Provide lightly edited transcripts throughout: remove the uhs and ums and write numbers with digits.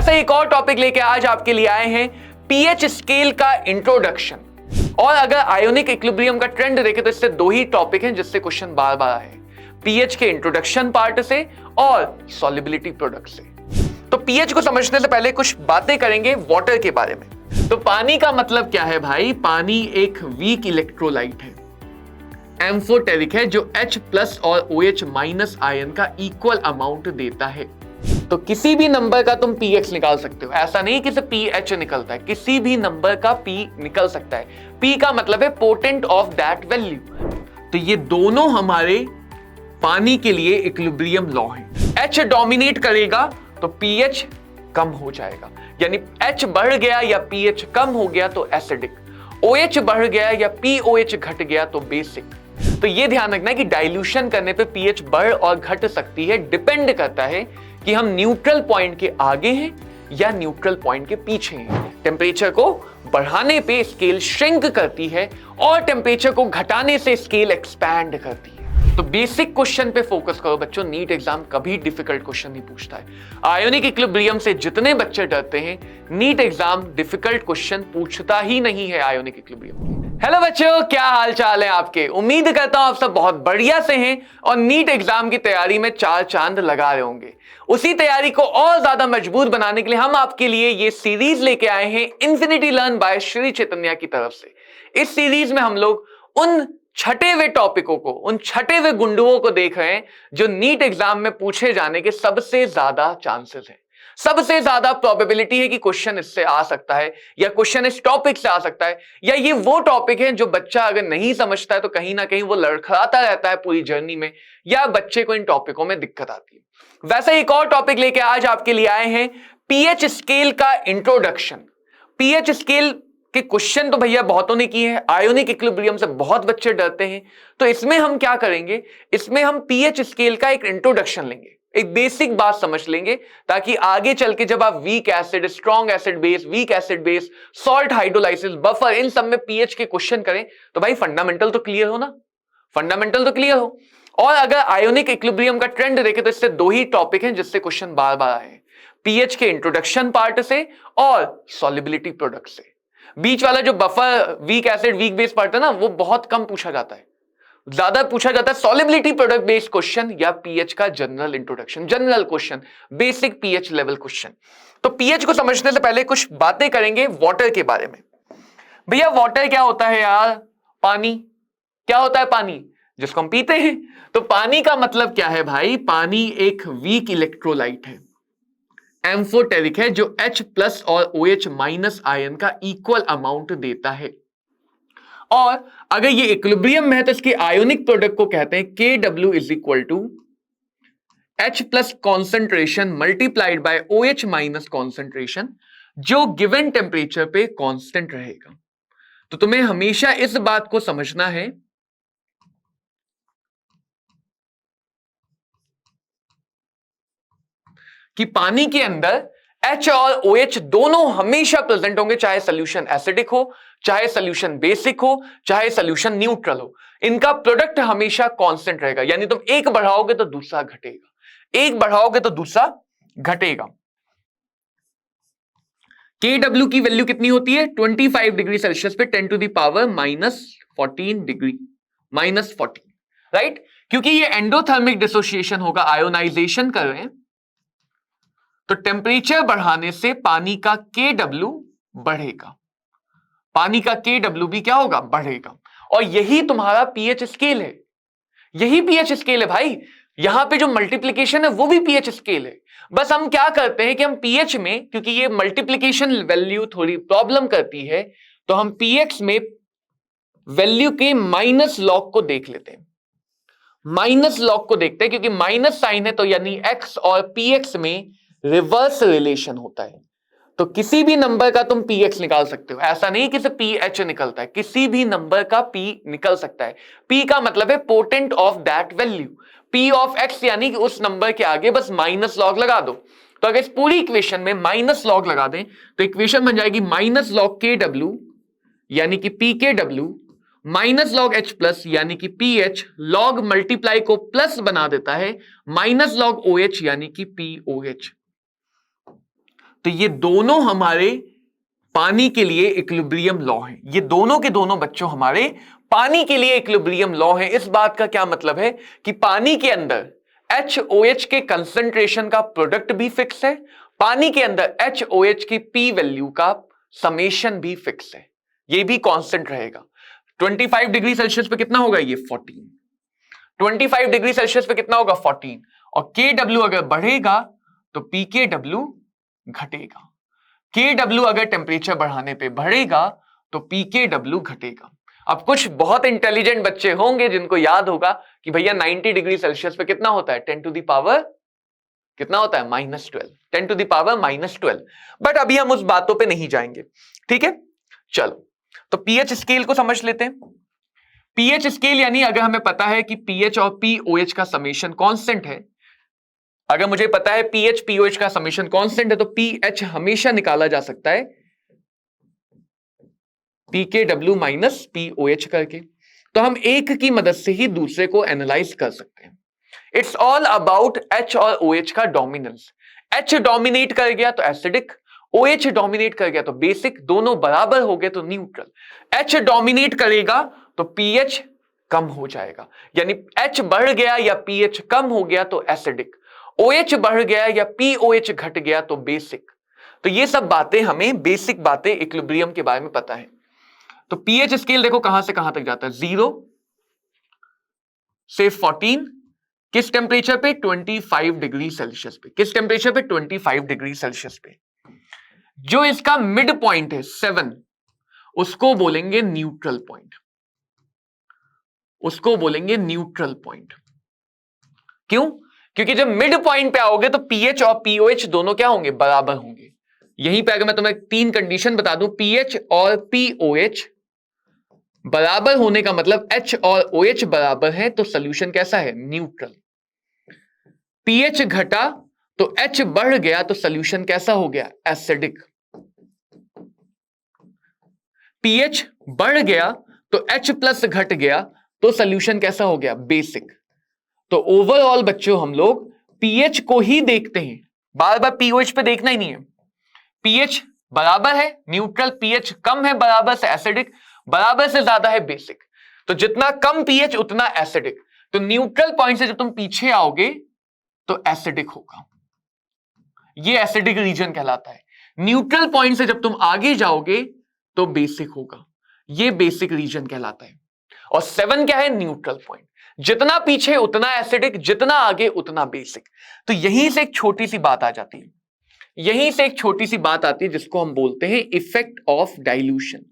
वैसे एक और टॉपिक लेके आज आपके लिए आए हैं पीएच स्केल का इंट्रोडक्शन। और अगर आयोनिक इक्विलिब्रियम का ट्रेंड देखें तो इससे दो ही टॉपिक हैं जिससे क्वेश्चन बार बार आए, पीएच के इंट्रोडक्शन पार्ट से और सॉल्युबिलिटी प्रोडक्ट से। तो पीएच को समझने से पहले कुछ बातें करेंगे वाटर के बारे में। तो पानी का मतलब क्या है भाई? पानी एक वीक इलेक्ट्रोलाइट है, एम्फोटेरिक है, जो H+ और OH- आयन का इक्वल अमाउंट देता है। तो किसी भी नंबर का तुम pH निकाल सकते हो, ऐसा नहीं कि सिर्फ pH निकलता है, किसी भी नंबर का P निकल सकता है। P का मतलब है पोटेंट ऑफ दैट वैल्यू। तो ये दोनों हमारे पानी के लिए इक्विलिब्रियम लॉ है। H डोमिनेट करेगा तो pH कम हो जाएगा, यानी H बढ़ गया या pH कम हो गया तो एसिडिक, OH बढ़ गया या POH घट गया तो बेसिक। तो ये ध्यान रखना है कि डाइल्यूशन करने पे pH बढ़ और घट सकती है, डिपेंड करता है कि हम न्यूट्रल पॉइंट के आगे हैं या न्यूट्रल पॉइंट के पीछे हैं। टेम्परेचर को बढ़ाने पे स्केल श्रिंक करती है और टेम्परेचर को घटाने से स्केल एक्सपैंड करती है। तो बेसिक क्वेश्चन पे फोकस करो बच्चों, नीट एग्जाम कभी डिफिकल्ट क्वेश्चन नहीं पूछता है। आयोनिक इक्विलिब्रियम से जितने बच्चे डरते हैं, नीट एग्जाम डिफिकल्ट क्वेश्चन पूछता ही नहीं है आयोनिक इक्विलिब्रियम। हेलो बच्चों, क्या हाल चाल है आपके? उम्मीद करता हूं आप सब बहुत बढ़िया से हैं और नीट एग्जाम की तैयारी में चार चांद लगा रहे होंगे। उसी तैयारी को और ज्यादा मजबूत बनाने के लिए हम आपके लिए ये सीरीज लेके आए हैं infinity learn by Shri Chaitanya की तरफ से। इस सीरीज में हम लोग उन छठे हुए टॉपिकों को, उन छठे हुए गुंडुओं को देख रहे हैं जो नीट एग्जाम में पूछे जाने के सबसे ज्यादा चांसेस हैं, सबसे ज्यादा प्रोबेबिलिटी है कि क्वेश्चन इससे आ सकता है या क्वेश्चन इस टॉपिक से आ सकता है, या ये वो टॉपिक है जो बच्चा अगर नहीं समझता है तो कहीं ना कहीं वो लड़खड़ाता रहता है पूरी जर्नी में, या बच्चे को इन टॉपिकों में दिक्कत आती है। वैसे एक और टॉपिक लेके आज आपके लिए आए हैं पीएच स्केल का इंट्रोडक्शन। पीएच स्केल के क्वेश्चन तो भैया बहुतों ने किए हैं, आयोनिक इक्विलिब्रियम से बहुत बच्चे डरते हैं। तो इसमें हम क्या करेंगे, इसमें हम पीएच स्केल का एक इंट्रोडक्शन लेंगे, एक बेसिक बात समझ लेंगे, ताकि आगे चल के जब आप weak acid, strong acid base, weak acid base, salt hydrolysis, buffer, इन सब में पीएच के क्वेश्चन करें तो भाई फंडामेंटल तो क्लियर हो ना, फंडामेंटल तो क्लियर हो। और अगर आयोनिक इक्विलिब्रियम का ट्रेंड देखें तो इससे दो ही टॉपिक हैं जिससे क्वेश्चन बार बार आए, पीएच के इंट्रोडक्शन पार्ट से और सॉल्युबिलिटी प्रोडक्ट से। बीच वाला जो buffer, weak acid, weak base part है ना, वो बहुत कम पूछा जाता है, ज्यादा पूछा जाता है सॉल्युबिलिटी प्रोडक्ट बेस्ड क्वेश्चन या पीएच का general introduction, general question, basic pH level question. तो पीएच को समझने से पहले कुछ बातें करेंगे वाटर के बारे में। भैया वाटर क्या होता है यार? पानी। क्या होता है पानी? जिसको हम पीते हैं। तो पानी का मतलब क्या है भाई? पानी एक वीक इलेक्ट्रोलाइट है, एम्फोटेरिक है, जो H+ और OH- आयन का इक्वल अमाउंट देता है। और अगर ये इक्विलिब्रियम में है तो इसके आयोनिक प्रोडक्ट को कहते हैं Kw = H+ concentration multiplied by OH- concentration, जो गिवन टेम्परेचर पे कांस्टेंट रहेगा। तो तुम्हें हमेशा इस बात को समझना है कि पानी के अंदर H और OH दोनों हमेशा प्रेजेंट होंगे, चाहे सोल्यूशन एसिडिक हो, चाहे सोल्यूशन बेसिक हो, चाहे सोल्यूशन न्यूट्रल हो। इनका प्रोडक्ट हमेशा कांस्टेंट रहेगा, यानी तुम एक बढ़ाओगे तो दूसरा घटेगा, एक बढ़ाओगे तो दूसरा घटेगा। Kw की वैल्यू कितनी होती है? 25 डिग्री सेल्सियस पे 10⁻⁻14 डिग्री, -14, राइट? क्योंकि ये एंडोथर्मिक डिसोसिएशन होगा, आयोनाइजेशन कर रहे हैं, तो टेम्परेचर बढ़ाने से पानी का Kw बढ़ेगा, पानी का Kw भी क्या होगा? बढ़ेगा। और यही तुम्हारा पीएच स्केल है, यही पीएच स्केल है भाई। यहां पे जो मल्टीप्लिकेशन है वो भी पीएच स्केल है। बस हम क्या करते हैं कि हम पीएच में, क्योंकि ये मल्टीप्लिकेशन वैल्यू थोड़ी प्रॉब्लम करती है, तो हम पीएच में वैल्यू के माइनस लॉग को देख लेते हैं, माइनस लॉग को देखते हैं, क्योंकि माइनस साइन है तो यानी एक्स और पीएक्स में रिवर्स रिलेशन होता है। तो किसी भी नंबर का तुम px निकाल सकते हो, ऐसा नहीं कि सिर्फ ph निकलता है, किसी भी नंबर का p निकल सकता है। p का मतलब है potent of that value, p of x, यानी कि उस नंबर के आगे बस माइनस लॉग लगा दो। तो अगर इस पूरी इक्वेशन में माइनस लॉग लगा दें तो इक्वेशन बन जाएगी माइनस लॉग kw यानी कि pkw माइनस लॉग H+ यानी कि pH, लॉग मल्टीप्लाई को प्लस बना देता है, माइनस लॉग OH यानी कि POH। तो तो ये दोनों हमारे पानी के लिए इक्विलिब्रियम लॉ है, ये दोनों के दोनों बच्चों हमारे पानी के लिए इक्विलिब्रियम लॉ है। इस बात का क्या मतलब है कि पानी के अंदर HOH के कंसंट्रेशन का प्रोडक्ट भी फिक्स है, पानी के अंदर HOH की P वैल्यू का समेशन भी फिक्स है, ये भी कांस्टेंट रहेगा। 25 डिग्री सेल्सियस पे कितना होगा ये 14, 25 डिग्री सेल्सियस पे कितना होगा 14, और KW अगर बढ़ेगा तो PKW घटेगा, KW अगर टेम्परेचर बढ़ाने पे बढ़ेगा तो PKW घटेगा। अब कुछ बहुत इंटेलिजेंट बच्चे होंगे जिनको याद होगा कि भैया 90 डिग्री सेल्सियस पे कितना होता है 10 टू द पावर कितना होता है -12, 10 टू द पावर -12। बट अभी हम उस बातों पे नहीं जाएंगे, ठीक है। चलो तो पीएच स्केल को समझ लेते हैं। पीएच स्केल यानी अगर हमें पता है कि पीएच और पीओएच का समेशन कांस्टेंट है, अगर मुझे पता है पीएच पीओएच का समेशन कांस्टेंट है तो पीएच हमेशा निकाला जा सकता है PKW माइनस POH करके। तो हम एक की मदद से ही दूसरे को एनालाइज कर सकते हैं। इट्स ऑल अबाउट H और OH का डोमिनेंस। H डोमिनेट कर गया तो एसिडिक, OH डोमिनेट कर गया तो बेसिक, दोनों बराबर हो गए तो न्यूट्रल। H डोमिनेट करेगा तो pH कम हो जाएगा, यानी H बढ़ गया या pH कम हो गया तो एसिडिक, OH बढ़ गया या POH घट गया तो बेसिक। तो ये सब बातें हमें बेसिक बातें इक्विलिब्रियम के बारे में पता है। तो पीएच स्केल देखो कहां से कहां तक जाता है, 0 से 14, किस टेम्परेचर पे 25 डिग्री सेल्सियस पे, किस टेम्परेचर पे 25 डिग्री सेल्सियस पे। जो इसका मिड पॉइंट है 7, उसको बोलेंगे न्यूट्रल पॉइंट, उसको बोलेंगे न्यूट्रल पॉइंट। क्यों? क्योंकि जब मिड पॉइंट पे आओगे तो पीएच और पीओएच दोनों क्या होंगे, बराबर होंगे। यहीं पे अगर मैं तुम्हें 3 कंडीशन बता दूं, पीएच और पीओएच बराबर होने का मतलब H और OH बराबर है तो सॉल्यूशन कैसा है, न्यूट्रल। pH घटा तो H बढ़ गया तो सॉल्यूशन कैसा हो गया, एसिडिक। pH बढ़ गया तो H प्लस घट गया तो सॉल्यूशन कैसा हो गया, बेसिक। तो ओवरऑल बच्चों हम लोग pH को ही देखते हैं, बार बार pOH पे देखना ही नहीं है। pH बराबर है न्यूट्रल, pH कम है बराबर से एसिडिक, बराबर से ज्यादा है बेसिक। तो जितना कम पीएच उतना एसिडिक। तो न्यूट्रल पॉइंट से जब तुम पीछे आओगे तो एसिडिक होगा, ये एसिडिक रीजन कहलाता है। न्यूट्रल पॉइंट से जब तुम आगे जाओगे तो बेसिक होगा, ये बेसिक रीजन कहलाता है। और 7 क्या है, न्यूट्रल पॉइंट। जितना पीछे उतना एसिडिक, जितना आगे उतना बेसिक। तो यहीं से एक छोटी सी बात आ जाती है, यहीं से एक छोटी सी बात आती है जिसको हम बोलते हैं इफेक्ट ऑफ डाइल्यूशन।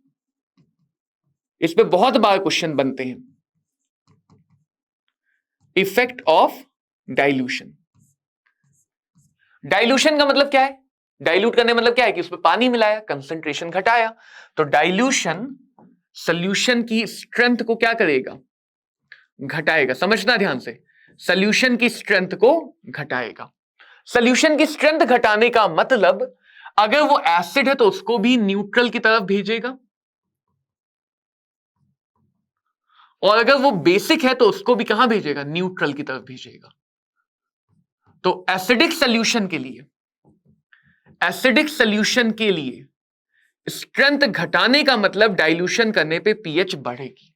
इस पे बहुत बार क्वेश्चन बनते हैं, इफेक्ट ऑफ डाइल्यूशन। डाइल्यूशन का मतलब क्या है, डाइल्यूट करने मतलब क्या है कि उसमें पानी मिलाया, कंसंट्रेशन घटाया। तो डाइल्यूशन सॉल्यूशन की स्ट्रेंथ को क्या करेगा, घटाएगा। समझना ध्यान से, सॉल्यूशन की स्ट्रेंथ को घटाएगा। सॉल्यूशन की स्ट्रेंथ घटाने का मतलब अगर वो एसिड है तो उसको भी न्यूट्रल की तरफ भेजेगा, और अगर वो बेसिक है तो उसको भी कहां भेजेगा, न्यूट्रल की तरफ भेजेगा। तो एसिडिक सॉल्यूशन के लिए, एसिडिक सॉल्यूशन के लिए स्ट्रेंथ घटाने का मतलब डाइल्यूशन करने पे पीएच बढ़ेगी।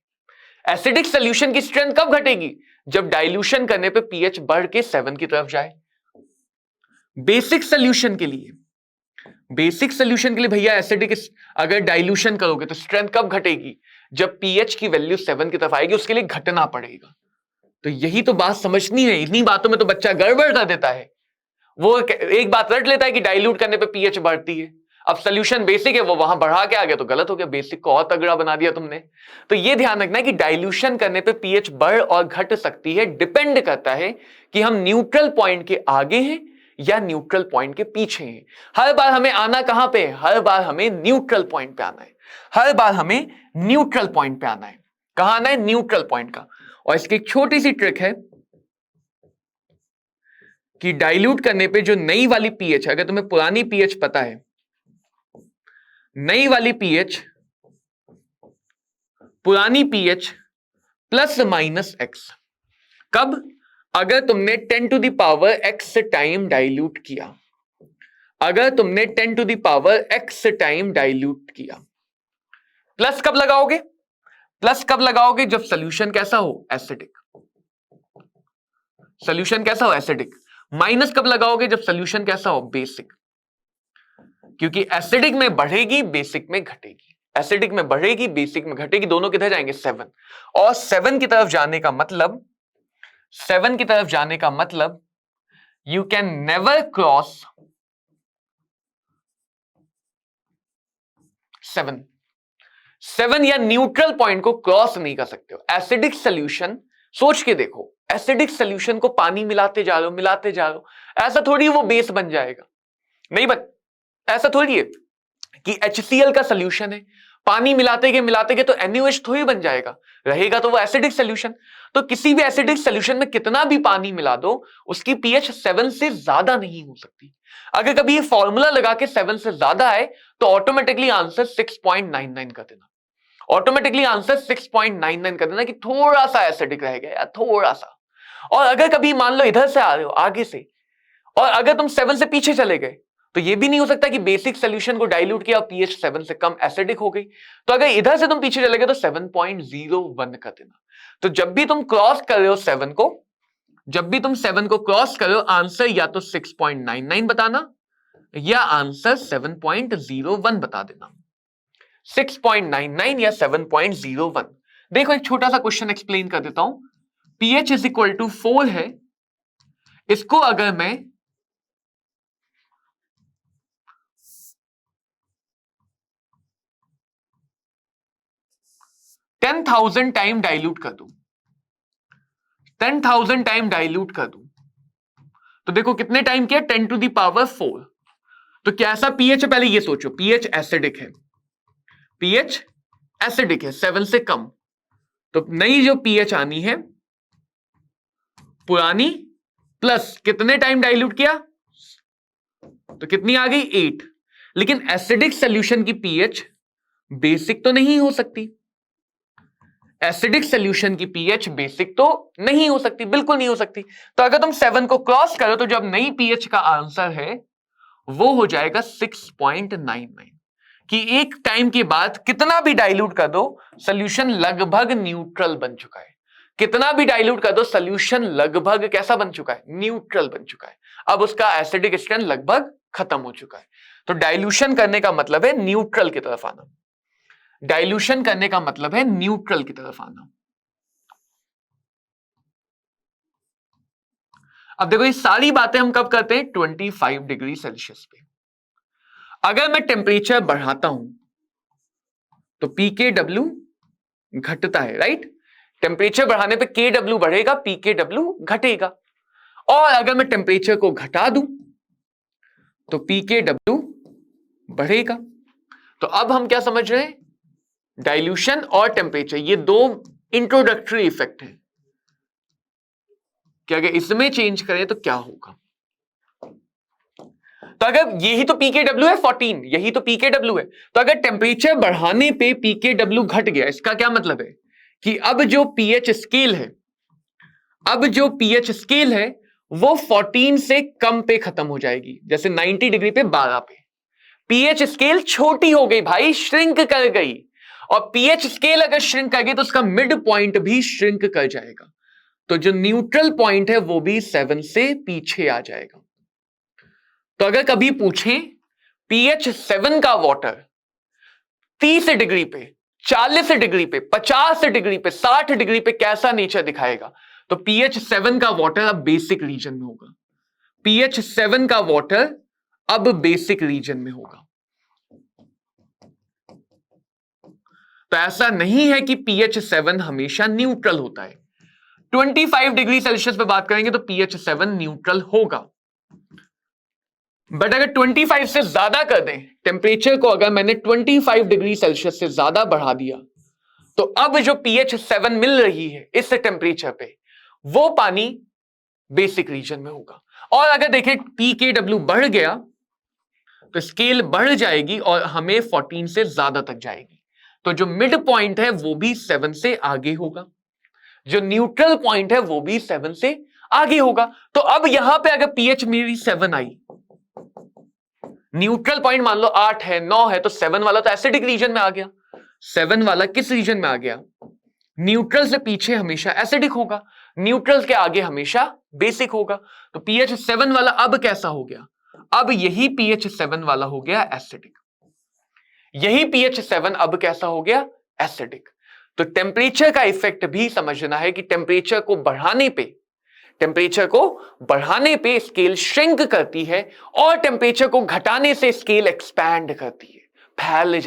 एसिडिक सॉल्यूशन की स्ट्रेंथ कब घटेगी, जब डाइल्यूशन करने पे पीएच बढ़ के 7 की तरफ जाए। बेसिक सॉल्यूशन के लिए, बेसिक सॉल्यूशन के लिए भैया एसिडिक अगर डाइल्यूशन करोगे तो स्ट्रेंथ कब घटेगी, जब पीएच की वैल्यू 7 की तरफ आएगी, उसके लिए घटना पड़ेगा। तो यही तो बात समझनी है, इन्हीं बातों में तो बच्चा गड़बड़ कर देता है। वो एक बात रट लेता है कि डाइल्यूट करने पे पीएच बढ़ती है, अब सॉल्यूशन बेसिक है वो वहां बढ़ा के आ गया तो गलत हो गया, बेसिक को और तगड़ा बना दिया तुमने। तो ये ध्यान रखना है कि डाइल्यूशन करने पे पीएच बढ़ और घट सकती है, डिपेंड करता है कि हम न्यूट्रल पॉइंट के आगे हैं या न्यूट्रल पॉइंट के पीछे हैं। हर बार हमें आना कहां पे है, हर बार हमें न्यूट्रल पॉइंट पे आना है, हर बार हमें न्यूट्रल पॉइंट पे आना है। कहां आना है, न्यूट्रल पॉइंट का। और इसकी एक छोटी सी ट्रिक है कि डाइल्यूट करने पे जो नई वाली पीएच, अगर तुम्हें पुरानी पीएच पता है, नई वाली पीएच, पुरानी पीएच प्लस माइनस एक्स। कब, अगर तुमने 10 to the power x time dilute किया। अगर तुमने 10 to the power x time dilute किया। प्लस कब लगाओगे? प्लस कब लगाओगे? जब सोल्यूशन कैसा हो? एसिडिक। सोल्यूशन कैसा हो? एसिडिक। माइनस कब लगाओगे? जब सोल्यूशन कैसा हो? बेसिक। क्योंकि एसिडिक में बढ़ेगी, बेसिक में घटेगी। एसिडिक में बढ़ेगी, बेसिक में घटेगी, दोनों किधर जाएंगे? 7। और 7 की तरफ जाने का मतलब, 7 की तरफ जाने का मतलब यू कैन नेवर क्रॉस 7 या न्यूट्रल पॉइंट को क्रॉस नहीं कर सकते हो। एसिडिक सोल्यूशन, सोच के देखो, एसिडिक सोल्यूशन को पानी मिलाते जा रहे हो, मिलाते जा रहे हो, ऐसा थोड़ी वो बेस बन जाएगा, नहीं बन, ऐसा थोड़ी है कि HCl का सोल्यूशन है, पानी मिलाते गए तो NaOH थोड़ी बन जाएगा, रहेगा तो वो एसिडिक सोल्यूशन। तो किसी भी एसिडिक सोल्यूशन में कितना भी पानी मिला दो, उसकी pH 7 से ज्यादा नहीं हो सकती। अगर कभी ये फॉर्मूला लगा के 7 से ज्यादा आए तो ऑटोमेटिकली आंसर 6.99 कर देना, ऑटोमेटिकली आंसर 6.99 कर देना कि थोड़ा सा एसिडिक रह गया, थोड़ा सा। और अगर कभी मान लो इधर से आ रहे हो, आगे से, और अगर तुम 7 से पीछे चले गए तो ये भी नहीं हो सकता कि बेसिक सोल्यूशन को डाइल्यूट किया और pH 7 से कम एसिडिक हो गई। तो अगर इधर से तुम पीछे चले गए तो 7.01 कर देना। तो जब भी तुम क्रॉस कर रहे हो 7 को, जब भी तुम 7 को क्रॉस कर रहे हो, आंसर या तो 6.99 बताना या आंसर 7.01 बता देना। 6.99 या 7.01। देखो एक छोटा सा क्वेश्चन एक्सप्लेन कर देता हूं। pH इज इक्वल टू 4 है, इसको अगर मैं 10,000 टाइम डाइल्यूट कर दूं, 10,000 टाइम डाइल्यूट कर दूं, तो देखो कितने टाइम किया? 10 टू द पावर 4। तो कैसा pH है? पहले ये सोचो, pH एसिडिक है, pH एसिडिक है 7 से कम, तो नई जो pH आनी है पुरानी प्लस कितने टाइम डाइल्यूट किया, तो कितनी आ गई? 8। लेकिन एसिडिक सॉल्यूशन की pH बेसिक तो नहीं हो सकती, एसिडिक सॉल्यूशन की pH बेसिक तो नहीं हो सकती, बिल्कुल नहीं हो सकती। तो अगर तुम 7 को क्रॉस करो तो जब नई pH का आंसर है वो हो जाएगा 6.99, कि एक टाइम के बाद कितना भी डाइल्यूट कर दो सॉल्यूशन लगभग न्यूट्रल बन चुका है। कितना भी डाइल्यूट कर दो सॉल्यूशन लगभग कैसा बन चुका है? न्यूट्रल बन चुका है। अब उसका एसिडिक स्ट्रेंथ लगभग खत्म हो चुका है। तो डाइल्यूशन करने का मतलब है न्यूट्रल की तरफ आना, डाइल्यूशन करने का मतलब है न्यूट्रल की तरफ आना। अब देखो ये सारी बातें हम कब करते हैं? 25 डिग्री सेल्सियस पे। अगर मैं टेम्परेचर बढ़ाता हूं तो pKw घटता है, राइट? टेम्परेचर बढ़ाने पे KW बढ़ेगा, pKw घटेगा। और अगर मैं टेम्परेचर को घटा दूं तो pKw बढ़ेगा। तो अब हम क्या समझ रहे हैं? डाइल्यूशन और टेम्परेचर ये दो इंट्रोडक्टरी इफेक्ट हैं कि अगर इसमें चेंज करें तो क्या होगा। तो अगर यही तो pKw है 14, यही तो pKw है, तो अगर टेम्परेचर बढ़ाने पे pKw घट गया, इसका क्या मतलब है कि अब जो pH स्केल है, अब जो pH स्केल है वो 14 से कम पे खत्म हो जाएगी। जैसे 90 डिग्री पे 12 पे pH स्केल छोटी हो गई भाई, श्रिंक कर गई। और pH स्केल अगर श्रिंक कर गई तो उसका मिड पॉइंट भी श्रिंक कर जाएगा, तो जो न्यूट्रल पॉइंट है वो भी 7 से पीछे आ जाएगा। तो अगर कभी पूछें pH 7 का वाटर 30 डिग्री पे, 40 डिग्री पे, 50 डिग्री पे, 60 डिग्री पे कैसा नेचर दिखाएगा, तो pH 7 का वाटर अब बेसिक रीजन में होगा। pH 7 का वाटर अब बेसिक रीजन में होगा। तो ऐसा नहीं है कि pH 7 हमेशा न्यूट्रल होता है। 25 डिग्री सेल्सियस पे बात करेंगे तो pH 7 न्यूट्रल होगा, बट अगर 25 से ज्यादा कर दें टेम्परेचर को, अगर मैंने 25 डिग्री सेल्सियस से ज्यादा बढ़ा दिया तो अब जो pH 7 मिल रही है इस टेम्परेचर पे वो पानी बेसिक रीजन में होगा। और अगर देखें pKw बढ़ गया तो स्केल बढ़ जाएगी और हमें 14 से ज्यादा तक जाएगी, तो जो मिड पॉइंट है वो भी 7 से आगे होगा, जो न्यूट्रल पॉइंट है वो भी 7 से आगे होगा। तो अब यहां पे अगर pH मेरी 7 आई न्यूट्रल पॉइंट मान लो 8 है, 9 है, तो 7 वाला तो एसिडिक रीजन में आ गया। 7 वाला किस रीजन में आ गया? न्यूट्रल से पीछे हमेशा एसिडिक होगा, न्यूट्रल के आगे हमेशा बेसिक होगा। तो पीएच 7 वाला अब कैसा हो गया? अब यही पीएच 7 वाला हो गया एसिडिक। यही पीएच 7 अब कैसा हो गया? एसिडिक। तो टेम्परेचर का इफेक्ट भी समझना है कि टेम्परेचर को बढ़ाने पे स्केल श्रिंक करती है और टेम्परेचर को घटाने से स्केल एक्सपैंड करती है, फैल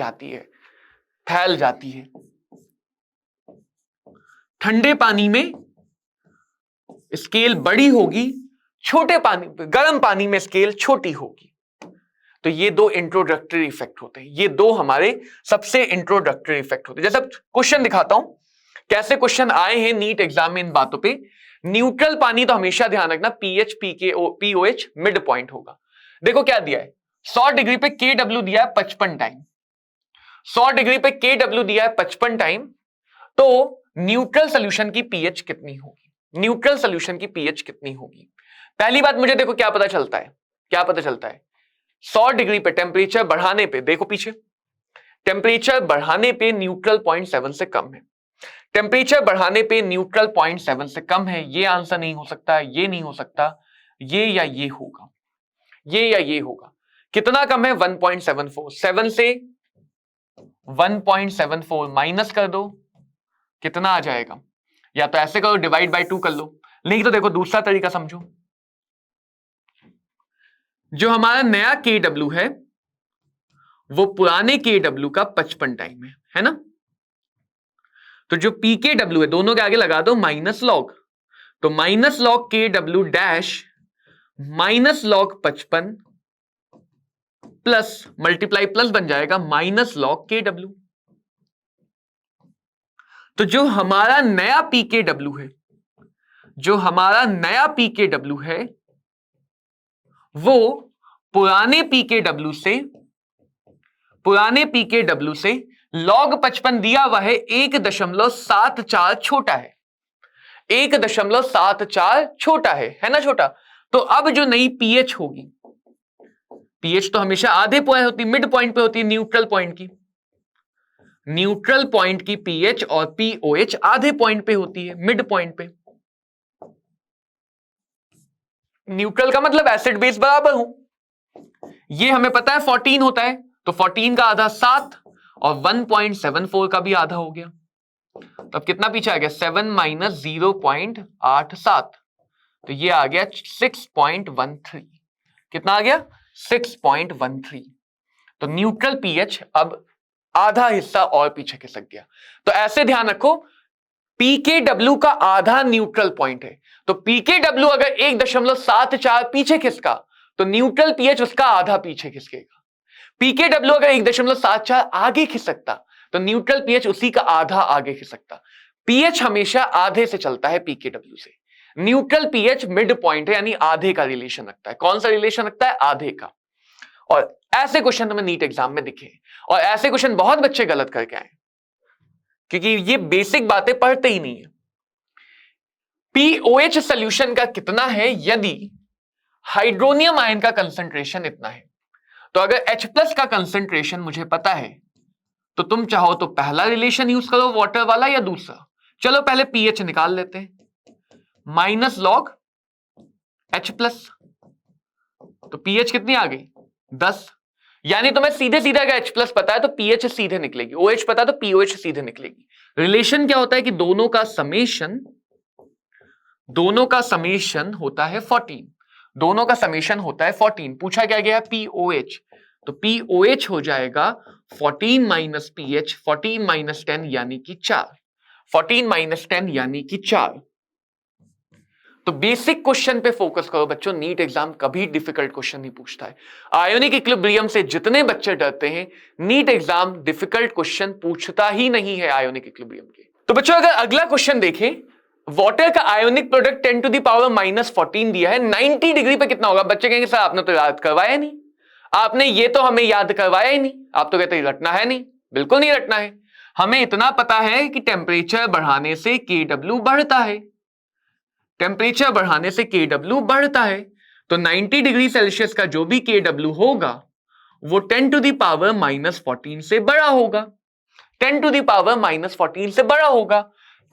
जाती है। ठंडे पानी में स्केल बड़ी होगी, गर्म पानी में स्केल छोटी होगी। तो ये दो इंट्रोडक्टरी इफेक्ट होते हैं, ये दो हमारे सबसे इंट्रोडक्टरी इफेक्ट होते हैं। जैसे क्वेश्चन दिखाता हूं कैसे क्वेश्चन आए हैं नीट एग्जाम में इन बातों पे। न्यूट्रल पानी तो हमेशा ध्यान रखना पीएच पीओएच मिड पॉइंट होगा। देखो क्या दिया है, 100 डिग्री पे KW दिया है 55 टाइम, 100 डिग्री पे KW दिया है 55 टाइम। तो न्यूट्रल सोल्यूशन की पीएच कितनी होगी? न्यूट्रल सोल्यूशन की पीएच कितनी होगी? पहली बात मुझे देखो क्या पता चलता है, 100 डिग्री पे टेम्परेचर बढ़ाने पे, देखो पीछे, टेम्परेचर बढ़ाने पे न्यूट्रल 0.7 से कम है, टेम्परेचर बढ़ाने पे न्यूट्रल 0.7 से कम है। ये आंसर नहीं हो सकता, ये नहीं हो सकता, ये या ये होगा, ये या ये होगा। कितना कम है? 1.74। 7 से 1.74 माइनस कर दो, कितना आ जाएगा? या तो ऐसे करो, डिवाइड बाय 2 कर लो, नहीं तो देखो दूसरा तरीका समझो। जो हमारा नया KW है वो पुराने KW का 55 टाइम है ना? तो जो PKW है दोनों के आगे लगा दो माइनस लॉग, तो minus log KW dash minus log 55 plus multiply plus बन जाएगा माइनस लॉग KW। तो जो हमारा नया PKW है, वो पुराने PKW से लॉग 55 दिया हुआ है 1.74 छोटा है, 1.74 छोटा है ना छोटा। तो अब जो नई पीएच होगी, पीएच तो हमेशा आधे पॉइंट होती, मिड पॉइंट पे होती है न्यूट्रल पॉइंट की पीएच और पीओएच आधे पॉइंट पे होती है, मिड पॉइंट पे। न्यूट्रल का मतलब एसिड बेस बराबर हूं, ये हमें पता है 14 होता है, तो 14 का आधा 7 और 1.74 का भी आधा हो गया। तो अब कितना पीछे आ गया? 7 माइनस 0.87, तो ये आ गया 6.13। कितना आ गया? 6.13। तो न्यूट्रल पीएच अब आधा हिस्सा और पीछे खिसक गया। तो ऐसे ध्यान रखो, PKW का आधा न्यूट्रल पॉइंट है, तो PKW अगर 1.74 पीछे खिसका तो न्यूट्रल पीएच उसका आधा पीछे खिसकेगा। PKW अगर 1.74 आगे खिसकता तो न्यूट्रल पीएच उसी का आधा आगे खिसकता। पीएच हमेशा आधे से चलता है PKW से। न्यूट्रल पीएच मिड पॉइंट है, यानी आधे का रिलेशन रखता है। कौन सा रिलेशन रखता है? आधे का। और ऐसे क्वेश्चन तुम्हें नीट एग्जाम में दिखे, और ऐसे क्वेश्चन बहुत बच्चे गलत करके आए, क्योंकि ये बेसिक बातें पढ़ते ही नहीं है। पीओएच सोल्यूशन का कितना है? यदि हाइड्रोनियम आयन का कंसंट्रेशन इतना है, तो अगर H+ का कंसंट्रेशन मुझे पता है तो तुम चाहो तो पहला रिलेशन यूज करो वाटर वाला या दूसरा। चलो पहले पीएच निकाल लेते हैं, माइनस लॉग H+, तो पीएच कितनी आ गई? 10। यानी तुम्हें सीधे सीधे अगर H+ पता है तो पीएच सीधे निकलेगी, OH पता है तो पीओएच सीधे निकलेगी। रिलेशन क्या होता है कि दोनों का समेशन होता है 14, दोनों का समेशन होता है 14। पूछा क्या गया? पीओएच, तो पीओएच हो जाएगा 14 माइनस पीएच, 14 माइनस 10 यानी कि 4, 14 माइनस 10 यानी कि 4। तो बेसिक क्वेश्चन पे फोकस करो बच्चों, नीट एग्जाम कभी डिफिकल्ट क्वेश्चन नहीं पूछता है। आयोनिक इक्विलिब्रियम से जितने बच्चे डरते हैं, नीट एग्जाम डिफिकल्ट क्वेश्चन पूछता ही नहीं है आयोनिक इक्विलिब्रियम के। तो बच्चों अगर अगला क्वेश्चन देखें, वाटर का ionic product 10 to the power -14 दिया है, 90 डिग्री पे कितना होगा? बच्चे कहेंगे सर आपने तो याद करवाया नहीं, आपने ये तो हमें याद करवाया ही नहीं, आप तो कहते रटना है नहीं। बिल्कुल नहीं रटना है, हमें इतना पता है कि टेम्परेचर बढ़ाने से KW बढ़ता है, टेम्परेचर बढ़ाने से KW बढ़ता है। तो 90 डिग्री सेल्सियस का जो भी KW होगा वो 10 टू दी पावर -14 से बड़ा होगा। 10 टू दी पावर -14 से बड़ा होगा।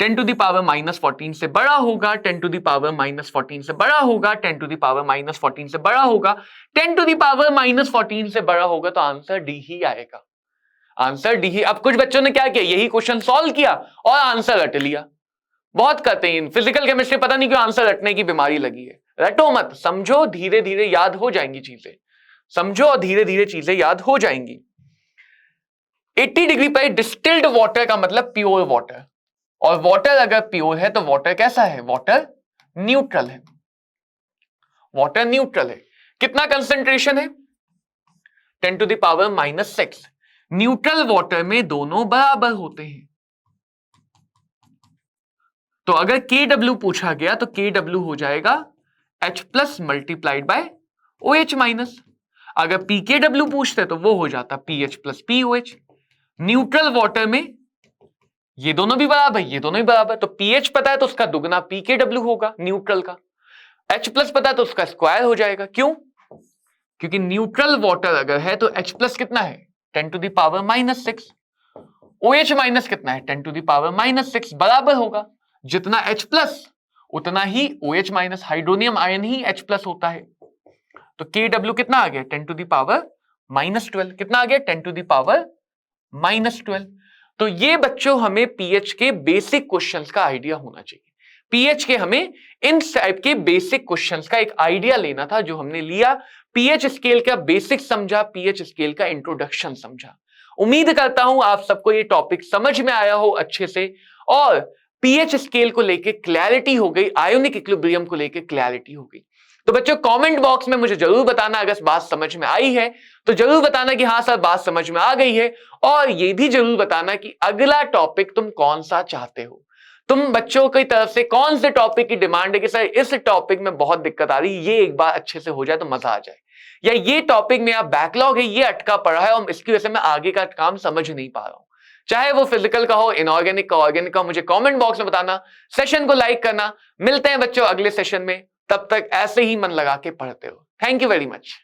10 टू दी पावर -14 से बड़ा होगा। 10 टू दी पावर -14 से बड़ा होगा। 10 टू दी पावर -14 से बड़ा होगा। 10 टू दी पावर -14 से बड़ा होगा। तो आंसर डी ही आएगा। आंसर डी ही। अब कुछ बच्चों ने क्या किया, यही क्वेश्चन सॉल्व किया और आंसर रट लिया। बहुत करते हैं फिजिकल केमिस्ट्री, पता नहीं क्यों आंसर रटने की बीमारी लगी है। रटो मत, समझो, धीरे धीरे याद हो जाएंगी चीजें। समझो और धीरे धीरे चीजें याद हो जाएंगी। 80 डिग्री पर डिस्टिल्ड वाटर का मतलब प्योर वाटर, और वाटर अगर प्योर है तो वाटर कैसा है, वाटर न्यूट्रल है। वाटर न्यूट्रल है। कितना कंसेंट्रेशन है, 10 to the power -6। Neutral water में दोनों बराबर होते हैं। तो अगर KW पूछा गया तो KW हो जाएगा H+ मल्टीप्लाइड बाय OH-। अगर PKW पूछते तो वो हो जाता PH + POH। न्यूट्रल वाटर में ये दोनों भी बराबर, ये दोनों भी बराबर, तो pH पता है तो उसका दुगना PKW होगा न्यूट्रल का। H+ पता है तो उसका स्क्वायर हो जाएगा। क्यों? क्योंकि न्यूट्रल वाटर अगर है तो H+ कितना है, 10 टू द पावर -6। OH- कितना है, 10 टू द पावर -6, बराबर होगा। जितना H+ उतना ही OH-, हाइड्रोनियम आयन ही H+ होता है। तो KW कितना आ गया, 10 टू द पावर -12। कितना आ गया, 10 टू द पावर -12। तो ये बच्चों हमें पीएच के बेसिक क्वेश्चंस का आइडिया होना चाहिए। पीएच के हमें इन टाइप के बेसिक क्वेश्चंस का एक आइडिया लेना था, जो हमने लिया। पीएच स्केल का बेसिक समझा, पीएच स्केल का इंट्रोडक्शन समझा। उम्मीद करता हूं आप सबको ये टॉपिक समझ में आया हो अच्छे से, और पीएच स्केल को लेके क्लैरिटी हो गई, आयोनिक इक्विलिब्रियम को लेके क्लैरिटी हो गई। तो बच्चों कमेंट बॉक्स में मुझे जरूर बताना अगर बात समझ में आई है, तो जरूर बताना कि हाँ सर बात समझ में आ गई है। और ये भी जरूर बताना कि अगला टॉपिक तुम कौन सा चाहते हो। तुम बच्चों की तरफ से कौन से टॉपिक की डिमांड है कि सर इस टॉपिक में बहुत दिक्कत आ रही है, ये एक बार अच्छे से हो जाए तो मजा आ जाए, या ये टॉपिक में बैकलॉग है, ये अटका पड़ा है और इसकी वजह से मैं आगे का काम समझ नहीं पा रहा हूं। चाहे वो फिजिकल का हो, इनऑर्गेनिक का, ऑर्गेनिक का, मुझे कमेंट बॉक्स में बताना। सेशन को लाइक करना। मिलते हैं बच्चों अगले सेशन में, तब तक ऐसे ही मन लगा के पढ़ते हो। Thank you very much.